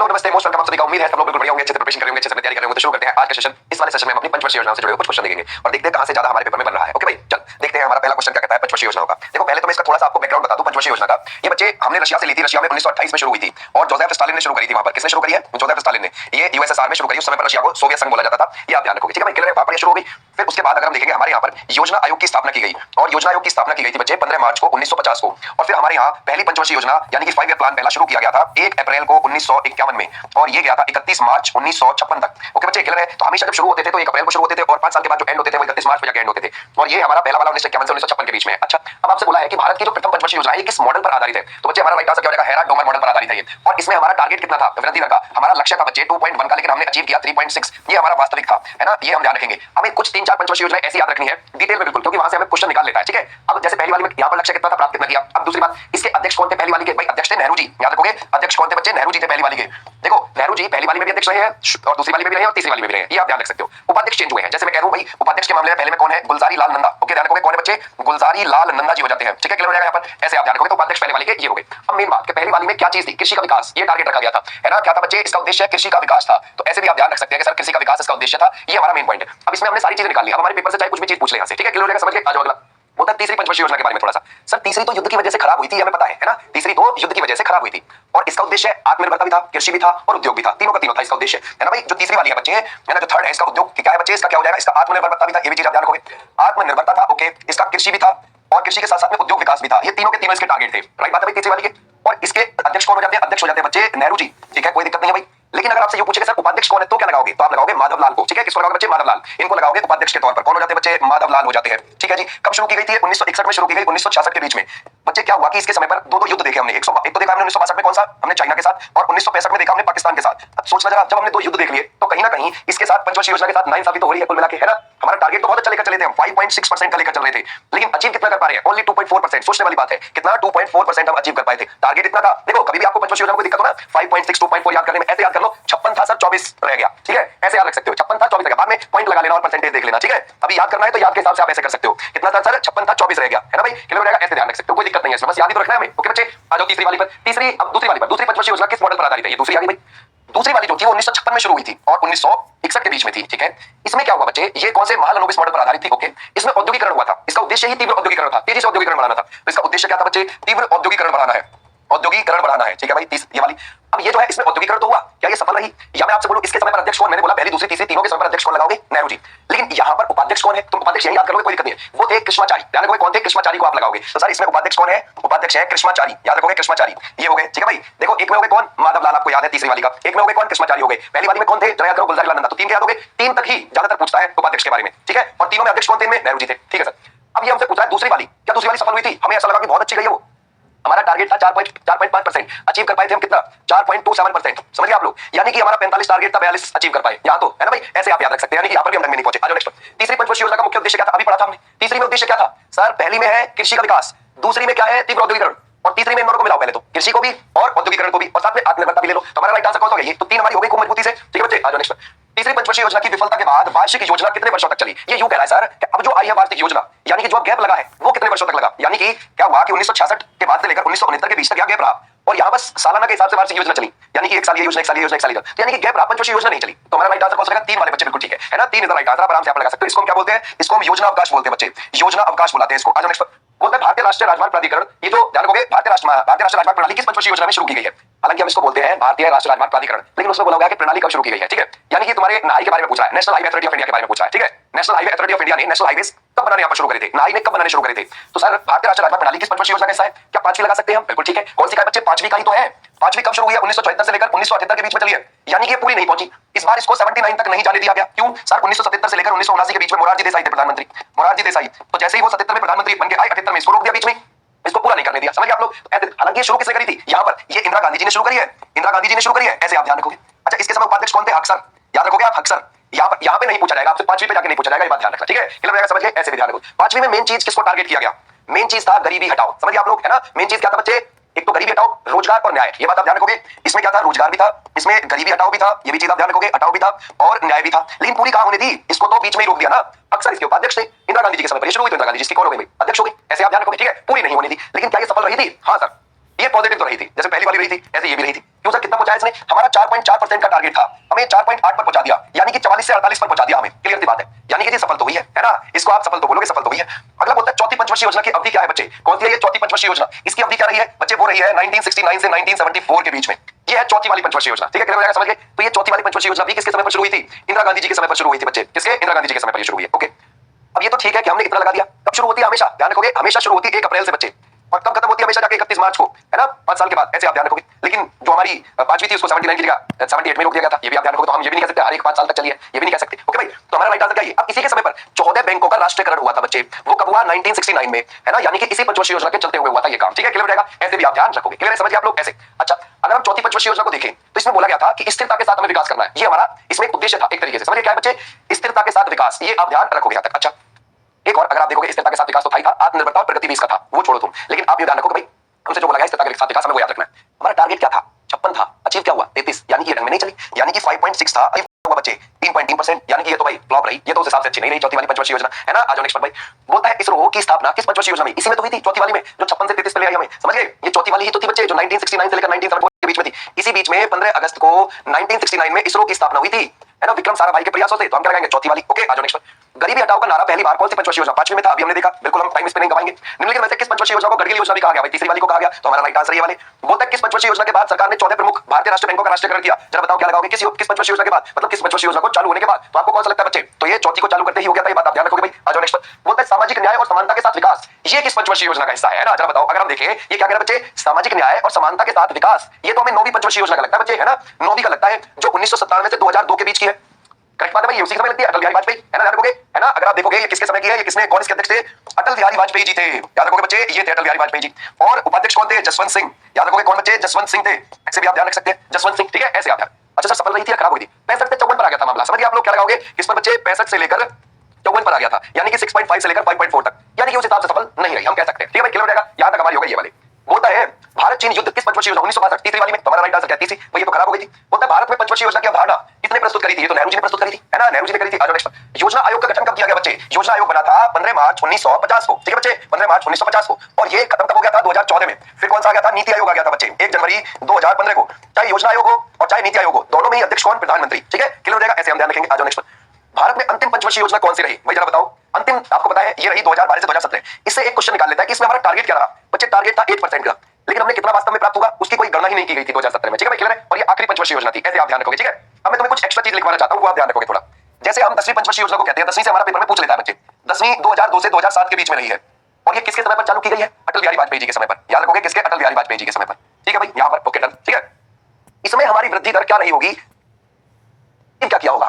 Hello नमस्ते most welcome आप सभी का। उम्मीद है सब लोग बिल्कुल बढ़िया होंगे, अच्छे से प्रिपरेशन करेंगे, अच्छे से तैयारी करेंगे। तो शुरू करते हैं आज का सेशन। इस वाले सेशन में हम अपनी पंचवर्षीय योजनाओं से जुड़े हुए कुछ क्वेश्चन देखेंगे और देखते हैं कहां से ज्यादा हमारे पेपर में बन रहा है। ओके भाई, चल देखते हैं हमारा पहला क्वेश्चन क्या कहता है पंचवर्षीय योजनाओं का। देखो पहले तो मैं इसका थोड़ा सा आपको बैकग्राउंड बता दूं पंचवर्षीय योजना का। ये बच्चे हमने रशिया से ली थी, रशिया में 1928 में शुरू हुई थी और जोसेफ स्टालिन ने शुरू करी थी। वहां पर किसने शुरू करी है? जोसेफ स्टालिन ने। ये यूएसएसआर में शुरू करी। उस समय पर रशिया को सोवियत संघ बोला जाता था, ये आप ध्यान रखोगे। ठीक है भाई, क्लियर है? वहां पर शुरू हो गई। फिर उसके बाद अगर हम देखेंगे हमारे यहाँ पर योजना आयोग की स्थापना की गई और योजना आयोग की स्थापना की गई थी बच्चे 15 मार्च को 1950 को। और फिर हमारे यहाँ पहली पंचवर्षीय योजना यानी कि 5 ईयर प्लान पहला शुरू किया गया था 1 अप्रैल को 1951 में और ये गया था 31 मार्च 1956 तक। ओके बच्चे, क्लियर है? तो हमेशा जब शुरू होते थे तो 1 अप्रैल को शुरू होते थे और 5 साल के बाद जो एंड होते थे वो 31 मार्च में जाके एंड होते थे। और ये हमारा पहला वाला 1951 से 1956 के बीच में है। अच्छा, अब आपसे बोला है कि भारत की जो प्रथम पंचवर्षीय योजना है किस मॉडल पर आधारित है? तो बच्चे हमारा राइट आंसर क्या हो जाएगा? हेराल्ड डोमर मॉडल पर आधारित है ये। और इसमें हमारा टारगेट कितना था? वृद्धि दर का हमारा लक्ष्य था बच्चे 2.1 का, लेकिन हमने अचीव किया 3.6। ये हमारा वास्तविक था, है ना? ये हम ध्यान रखेंगे। हमें कुछ 3-4 पंचवर्षीय योजनाएं ऐसी याद रखनी है डिटेल में बिल्कुल, क्योंकि वहां से हमें क्वेश्चन निकाल लेता है। ठीक है, अब जैसे पहली वाली में यहाँ पर लक्ष्य कितना था, प्राप्त कितना किया। अब दूसरी बात, इसके अध्यक्ष कौन थे पहली वाली के? भाई अध्यक्ष थे नेहरू जी, याद रखोगे। अध्यक्ष कौन थे बच्चे? नेहरू जी थे पहली वाली के। देखो नेहरू जी पहली वाली में भी अध्यक्ष रहे हैं और दूसरी वाली में भी रहे और तीसरी वाली में भी रहे, ये आप ध्यान रख सकते हो। उपाध्यक्ष चेंज हुए हैं, जैसे मैं कह रहा हूं भाई उपाध्यक्ष के मामले में पहले में कौन है? गुलजारी लाल नंदा। ओके, ध्यान रखोगे कौन है बच्चे? गुलजारी लाल नंदा जी हो जाते हैं। ठीक है, क्लियर हो जाएगा यहाँ पर? ऐसे आप ध्यान रखोगे। तो उपाध्यक्ष पहले वाली के ये हो गए। अब मेन बात कि पहली वाली में क्या चीज थी? कृषि का विकास, ये टारगेट रखा गया था, है ना? क्या था बच्चे? इसका उद्देश्य कृषि का विकास था। तो ऐसे भी आप ध्यान रख सकते हैं कि सर कृषि का विकास इसका उद्देश्य था, ये हमारा मेन पॉइंट है। अब इसमें हमने सारी चीजें निकाल ली। अब हमारे पेपर से चाहे कुछ भी चीज पूछ ले यहाँ से। ठीक है, क्लियर हो जाएगा? समझ गए? आ जाओ अगला। बोलता है तीसरी पंचवर्षीय योजना के बारे में थोड़ा सा। सर तीसरी तो युद्ध की वजह से खराब हुई थी, हमें पता है ना? तीसरी तो युद्ध की वजह से खराब हुई थी और इसका उद्देश्य आत्मनिर्भरता भी था, कृषि भी था और उद्योग भी था। तीनों का तीनों था इसका उद्देश्य, है ना भाई? जो तीसरी वाली है बच्चे, है ना, जो थर्ड है इसका उद्योग क्या है बच्चे? इसका क्या हो जाएगा? इसका आत्मनिर्भरता भी था, ये भी चीज आप ध्यान रखोगे। आत्मनिर्भरता था, ओके। इसका कृषि भी था और कृषि के साथ साथ में उद्योग विकास भी था। ये तीनों के तीनों इसके टारगेट थे। राइट बात है भाई तीसरी वाली के। और इसके अध्यक्ष कौन हो जाते हैं? अध्यक्ष हो जाते हैं बच्चे नेहरू जी। ठीक है, कोई दिक्कत नहीं है भाई। लेकिन अगर आपसे ये पूछे सर उपाध्यक्ष कौन है तो क्या लगाओगे? तो आप लगाओगे माधवलाल को। ठीक है, किसको लगाओगे बच्चे? माधवलाल। इनको लगाओगे उपाध्यक्ष के तौर पर। कौन हो जाते हैं बच्चे? माधवलाल हो जाते हैं। ठीक है जी। कब शुरू की गई थी? 1961 में शुरू की गई, 1966 के बीच में। बच्चे क्या हुआ कि इसके समय पर दो युद्ध देखे हमने। एक तो देखा हमने 1962 में, कौन सा? हमने चाइना के साथ, और 1965 में देखा हमने पाकिस्तान के साथ। अब सोचना जरा, जब हमने दो युद्ध देख लिए तो कहीं ना कहीं इसके साथ पंचवर्षीय योजना के साथ नाइंसाफी तो हो रही है कुल मिला के, है ना? हमारा टारगेट तो बहुत अच्छा लेकर चले थे हम, 5.6% का लेकर चल रहे थे, लेकिन अचीव कितना कर पा रहे हैं? ओनली 2.4%। सोचने वाली बात है, कितना? 2.4% हम अचीव कर पाए थे। टारगेट इतना था। देखो कभी भी आपको पंचवर्षीय योजना में कोई दिक्कत हो ना, 5.6 2.4 याद करने में, ऐसे याद कर लो। 56 था सर, 24 रह गया। ठीक है, ऐसे याद रख सकते हो। 56 था 24 रह गया, बाद में पॉइंट लगा लेना और परसेंटेज देख लेना। ठीक है, अभी याद करना है तो याद के हिसाब से आप ऐसे कर सकते हो। कितना था सर? 56 था 24 रह गया, है ना भाई? क्लियर हो जाएगा? ऐसे ध्यान रख सकते हो, कोई दिक्कत नहीं है इसमें, बस याद ही तो रखना है हमें। ओके बच्चे, आ जाओ तीसरी वाली पर। तीसरी, अब दूसरी वाली पर, दूसरी पंचवर्षीय योजना किस मॉडल पर आधारित है? ये दूसरी आ गई भाई। दूसरी वाली जो थी वो 1956 में शुरू हुई थी और 1961 के बीच में थी। ठीक है, इसमें क्या हुआ बच्चे? ये कौन से महालनोबिस मॉडल पर आधारित थी? ओके, इसमें औद्योगिकरण हुआ था। इसका उद्देश्य ही तीव्र औद्योगिकरण था, तेजी से औद्योगिकरण बढ़ाना था। तो इसका उद्देश्य क्या था बच्चे? तीव्र औद्योगिकरण बढ़ाना है, औद्योगिकरण बढ़ाना है। ठीक है भाई, ये वाली। अब ये जो है इसमें औद्योगिकरण तो हुआ, क्या ये सफल रही? या मैं आपसे बोलूं इसके समय पर अध्यक्ष कौन? मैंने बोला पहली दूसरी तीसरी तीनों के समय पर अध्यक्ष कौन लगाओगे? नेहरू जी। लेकिन यहाँ पर उपाध्यक्ष कौन है? तुम उपाध्यक्ष यही याद करोगे, कोई दिक्कत नहीं है। वो थे कृष्णाचारी। ध्यान रखोगे कौन थे? कृष्णाचारी को आप लगाओगे। तो सर इसमें उपाध्यक्ष कौन है? उपाध्यक्ष है कृष्णाचारी, याद रखोगे कृष्णाचारी। ये हो गए। ठीक है भाई, देखो एक में हो गए कौन? माधवलाल, आपको याद है तीसरी वाली का। एक में हो गए कौन? कृष्णाचारी हो गए। पहली वाली में कौन थे? जरा याद करो, गुलजारी लाल नंदा। तो तीन के याद हो गए। तीन तक ही ज्यादातर पूछता है उपाध्यक्ष के बारे में। ठीक है, और तीनों में अध्यक्ष कौन थे? इनमें नेहरू जी थे। ठीक है सर, अब ये हमसे पूछ रहा है दूसरी वाली, क्या दूसरी वाली सफल हुई थी? हमें ऐसा लगा कि बहुत अच्छी गई है वो। हमारा टारगेट था 4.5%, अचीव कर पाए थे हम कितना? 4.27%। समझ गए आप लोग? यानी कि हमारा 45 टारगेट था, 42 अचीव कर पाए। यहाँ तो है ना भाई, ऐसे आप याद रख सकते हैं, यानी कि यहाँ पर भी हम नहीं पहुंचे। आ जाओ नेक्स्ट पर। तीसरी पंचवर्षीय योजना का मुख्य उद्देश्य क्या था? अभी पढ़ा था हमने। तीसरी में उद्देश्य क्या था सर? पहली में है कृषि का विकास, दूसरी में क्या है? तीव्र औद्योगिकरण, और तीसरी में इन दोनों को मिलाओ पहले तो, कृषि को भी और औद्योगिकरण को भी, और साथ में आत्मनिर्भरता भी ले लो। तो हमारा राइट आंसर कौन सा होगा? ये तो तीन हमारी हो गई खूब मजबूती से। ठीक है बच्चे, आ जाओ नेक्स्ट पर। तीसरी पंचवर्षीय योजना की विफलता के बाद वार्षिक योजना कितने वर्षों तक चली? ये यूं कह रहा है सर कि अब जो आई है वार्षिक योजना, यानी कि जो गैप लगा है वो कितने वर्षों तक लगा? यानी कि क्या हुआ कि 1966 के बाद से लेकर 1969 के बीच तक क्या गैप रहा, और यहाँ बस सालाना के हिसाब से वार्षिक योजना चली, यानी कि एक साल ये योजना, एक साल ये योजना, एक साल ये योजना। तो यानी कि गैप रहा, पंचवर्षीय योजना नहीं चली। तो हमारा राइट आंसर कौन सा रहेगा? तीन वाले बच्चे, बिल्कुल ठीक है ना? तीन इज द राइट आंसर, आराम से आप लगा सकते हो। इसको हम क्या बोलते हैं? इसको हम योजना अवकाश बोलते हैं बच्चे, योजना अवकाश बुलाते हैं इसको। आ जाओ नेक्स्ट पर। बोलते हैं भारतीय राष्ट्रीय राजमार्ग प्राधिकरण। ये जो ध्यान रखोगे, भारतीय राष्ट्रीय राजमार्ग प्रणाली किस पंचवर्षीय योजना में शुरू की गई है? हालांकि हम इसको बोलते हैं भारतीय राष्ट्रीय राजमार्ग प्राधिकरण, लेकिन उसमें बोला गया कि प्रणाली कब शुरू की गई है। ठीक है, यानी कि तुम्हारे नाई के बारे में पूछा है, national highway authority of India के बारे में पूछा है। ठीक है, national highway authority of India ने नेशनल हाईवेज कब बनाने यहाँ पर शुरू करे थे? नाई ने कब बनाने शुरू करे थे? तो सर भारतीय राष्ट्रीय राजमार्ग प्रणाली किस पंचवर्षीय योजना का हिस्सा है? क्या पांचवी लगा सकते हैं हम? बिल्कुल ठीक है। कौन सी का बच्चे? पांचवी का ही तो है। पांचवी कब शुरू हुई है? 1974 से लेकर 1978 के बीच में चली है, यानी कि ये पूरी नहीं पहुंची। इस बार इसको 79 तक नहीं जाने दिया गया। क्यों सर? 1977 से लेकर 1979 के बीच में मोरारजी देसाई थे प्रधानमंत्री, मोरारजी देसाई। तो जैसे ही वो 77 में प्रधानमंत्री बन के आए, 78 में इसको रोक दिया बीच में, इसको पूरा नहीं करने दिया। समझ गए आप लोग? हालांकि ये शुरू किसने करी थी? यहाँ पर ये इंदिरा गांधी जी ने शुरू करी है, इंदिरा गांधी जी ने शुरू करी है, ऐसे आप ध्यान रखोगे। अच्छा, इसके समय उपाध्यक्ष कौन थे? अक्सर, याद रखोगे आप, अक्सर। यहाँ पे नहीं पूछा जाएगा आपसे, पांचवी पे जाके नहीं पूछा जाएगा, ये बात ध्यान रखना। ठीक है, क्लियर हो जाएगा? समझ गए? ऐसे भी ध्यान रखो। पांचवी में मेन चीज किसको टारगेट किया गया? मेन चीज था गरीबी हटाओ। समझ गए आप लोग? है ना? मेन चीज क्या था बच्चे? एक तो गरीबी हटाओ, रोजगार और न्याय, ये बात आप ध्यान रखोगे। इसमें क्या था? रोजगार भी था, इसमें गरीबी हटाओ भी था, ये भी चीज आप ध्यान रखोगे, हटाओ भी था, और न्याय भी था। लेकिन पूरी कहां होने दी? इसको तो बीच में ही रोक दिया ना। अक्सर इसके उपाध्यक्ष थे, इंदिरा गांधी जी के समय पर शुरू हुई, तो इंदिरा गांधी जी इसकी कौन हो गई? अध्यक्ष हो गई। ऐसे आप ध्यान रखोगे। ठीक है, पूरी नहीं होनी थी। लेकिन क्या ये सफल रही थी? हाँ सर, ये पॉजिटिव तो रही थी, जैसे पहली वाली रही थी ऐसे ये भी रही थी। क्यों सर कितना पहुंचाया इसने? हमारा 4.4% का टारगेट था, हमें 4.8 पर पहुंचा दिया, यानी कि 44 से 48 पर पहुंचा दिया हमें। क्लियर सी बात है, यानी कि जी सफल तो हुई है ना? इसको आप सफल तो बोलोगे, सफल तो हुई है। अगला बोलता है चौथी पंचवर्षीय योजना की अवधि क्या है बच्चे? कौन सी है ये चौथी पंचवर्षीय योजना? इसकी अवधि क्या रही है बच्चे? वो रही है 1969 से 1974 के बीच में। ये है चौथी वाली पंचवर्षीय योजना। ठीक है, क्लियर हो जाएगा, समझ गए? तो ये चौथी वाली पंचवर्षीय योजना भी किसके समय पर शुरू हुई थी? इंदिरा गांधी जी के समय पर शुरू हुई थी बच्चे। किसके? इंदिरा गांधी जी के समय पर ये शुरू हुई है। ओके, अब ये तो ठीक है कि हमने इतना लगा दिया। कब शुरू होती है? हमेशा ध्यान रखोगे, हमेशा शुरू होती है 1 अप्रैल से बच्चे, और कब खत्म होती है? हमेशा जाके 31 मार्च को, है ना? 5 साल के बाद। ऐसे आप ध्यान रखोगे। लेकिन जो हमारी पांचवी थी उसको 79 की जगह 78 में रोक दिया गया था, ये भी आप ध्यान रखोगे। तो हम ये भी नहीं कह सकते हर एक 5 साल तक चलिए, ये भी नहीं कह सकते। ओके भाई, तो हमारा राइट आंसर क्या है? अब इसी के समय पर 14 बैंकों का राष्ट्रीयकरण हुआ था बच्चे। वो कब हुआ? 1969 में, है ना? यानी कि इसी पंचवर्षीय योजना के चलते हुए हुआ था ये काम। ठीक है, क्लियर हो जाएगा? ऐसे भी आप ध्यान रखोगे। क्लियर है, समझिए आप लोग ऐसे। अच्छा, अगर हम चौथी पंचवर्षीय योजना को देखें तो इसमें बोला गया था कि स्थिरता के साथ हमें विकास करना है। ये हमारा इसमें एक उद्देश्य था एक तरीके से। समझिए क्या है बच्चे? स्थिरता के साथ विकास, ये आप ध्यान रखोगे यहां तक। अच्छा, एक और अगर आप देखोगे स्थिरता के साथ विकास तो था ही था, आत्मनिर्भरता और प्रगति भी इसका था, वो छोड़ो तुम। लेकिन आप ये ध्यान रखोगे भाई, हमसे जो बोला गया स्थिरता के साथ विकास, हमें वो याद रखना है। हमारा टारगेट क्या था? 56 था, अचीव क्या हुआ? 33, यानी कि ये ढंग में नहीं चली, यानी कि 5.6 था, हुआ बच्चे 3.3%, यानी कि ये तो भाई फ्लॉप रही, ये तो उस हिसाब से अच्छी नहीं रही चौथी वाली पंचवर्षीय योजना, है ना? आ जाओ नेक्स्ट पर भाई। बोलता है इसरो की स्थापना किस पंचवर्षीय योजना में? इसी में तो हुई थी, चौथी वाली में, जो 56 से 33 पे ले आई हमें। समझ गए? ये चौथी वाली ही तो थी बच्चे, जो 1969 से लेकर 1974 के बीच में थी। इसी बीच में 15 अगस्त को 1969 में इसरो की स्थापना हुई थी, है ना? विक्रम साराभाई के प्रयासों से। तो हम क्या लगाएंगे? चौथी वाली। ओके, आ जाओ नेक्स्ट पर। गरीबी हटाओ का नारा पहली बार कौन सी पंचवर्षीय योजना? 5वीं में था, अभी हमने देखा। बिल्कुल हम टाइम इस पे नहीं गवाएंगे। निम्नलिखित में से किस पंचवर्षीय योजना को गडकरी योजना भी कहा गया? भाई तीसरी वाली को कहा गया, तो हमारा राइट आंसर ये वाले। बोलता है किस पंचवर्षीय योजना के बाद सरकार ने 14 प्रमुख भारतीय राष्ट्रीय बैंकों का राष्ट्रीयकरण किया? जरा बताओ क्या लगाओगे? किस पंचवर्षीय योजना के बाद, मतलब किस पंचवर्षीय योजना को चालू होने के बाद? तो आपको कौन सा लगता है बच्चे? तो ये चौथी को चालू करते ही हो गया था, ये बात आप ध्यान रखोगे भाई। आ जाओ नेक्स्ट पर। बोलता है सामाजिक न्याय और समानता के साथ विकास, ये किस पंचवर्षीय योजना का हिस्सा है ना? जरा बताओ। अगर हम देखें ये क्या कह रहा है बच्चे? सामाजिक न्याय और समानता के साथ विकास, ये तो हमें 9वीं पंचवर्षीय योजना का लगता है बच्चे, है ना? 9वीं का लगता है, जो 1997 से 2002 के बीच की है। करेक्ट बात है भाई, ये उसी समय लगती है, अटल बिहारी वाजपेयी, है ना? याद रखोगे, है ना? अगर आप देखोगे ये किसके समय की है, ये किसमें, कौन इसके अध्यक्ष थे? अटल बिहारी वाजपेयी जी थे। याद रखोगे बच्चे, ये थे अटल बिहारी वाजपेयी जी। और उपाध्यक्ष कौन थे? जसवंत सिंह। याद रखोगे कौन बच्चे? जसवंत सिंह थे। ऐसे भी आप ध्यान रख सकते हैं, जसवंत सिंह। ठीक है, ऐसे आप ध्यान। अच्छा सर, सफल रही थी या खराब हुई थी? 65 से 54 पर आ गया था मामला। समझिए आप लोग क्या लगाओगे इस पर बच्चे? 65 से लेकर 54 पर आ गया था, यानी कि 6.5 से लेकर 5.4 तक, यानी कि उस हिसाब से सफल नहीं रही, हम कह सकते हैं। ठीक है भाई, क्लियर हो जाएगा? यहां तक हमारी हो गई ये वाली। बोलता है भारत चीन युद्ध किस पंचवर्षीय योजना? 1962, तीसरी वाली में। तो हमारा राइट आंसर क्या? तीसरी। भाई ये तो खराब हो गई थी। बोलता है भारत में पंचवर्षीय योजना की अवधारणा किसने प्रस्तुत करी थी? ये तो नेहरू जी ने प्रस्तुत करी थी, है ना? नेहरू जी ने करी थी। आ जाओ नेक्स्ट पर। योजना आयोग का गठन कब किया गया बच्चे? योजना आयोग बना था 15 मार्च 1950 को। ठीक है बच्चे, 15 मार्च 1950 को। और ये खत्म कब हो गया था? 2014 में। फिर कौन सा आ गया था? नीति आयोग आ गया था बच्चे, 1 जनवरी 2015 को। चाहे योजना आयोग हो और चाहे नीति आयोग हो, दोनों में ही अध्यक्ष कौन? प्रधानमंत्री। ठीक है, क्लियर हो जाएगा? ऐसे हम ध्यान रखेंगे। आ जाओ नेक्स्ट पर। भारत में अंतिम पंचवर्षीय योजना कौन सी रही? भाई जरा बताओ। अंतिम आपको पता है ये रही 2012 से 2017। इससे एक क्वेश्चन निकाल लेता है कि इसमें हमारा टारगेट क्या रहा बच्चे? टारगेट था 8% का, लेकिन हमने कितना वास्तव में प्राप्त हुआ उसकी कोई गणना ही नहीं की गई थी 2017 में। ठीक है भाई, क्लियर है? और ये आखिरी पंचवर्षीय योजना थी, ऐसे आप ध्यान रखोगे। ठीक है, अब मैं तुम्हें कुछ एक्स्ट्रा चीज लिखवाना चाहता हूं, वो आप ध्यान रखोगे थोड़ा। जैसे हम 10वीं पंचवर्षीय योजना को कहते हैं, 10वीं से हमारा पेपर में पूछ लेता है बच्चे। 10वीं 2002 से 2007 के बीच में रही है, और ये किसके समय पर चालू की गई है? अटल बिहारी वाजपेयी जी के समय पर। याद रखोगे किसके? अटल बिहारी वाजपेयी जी के समय पर। ठीक है भाई, यहां पर ओके डन। ठीक है, इसमें हमारी वृद्धि दर क्या रही होगी? क्या किया होगा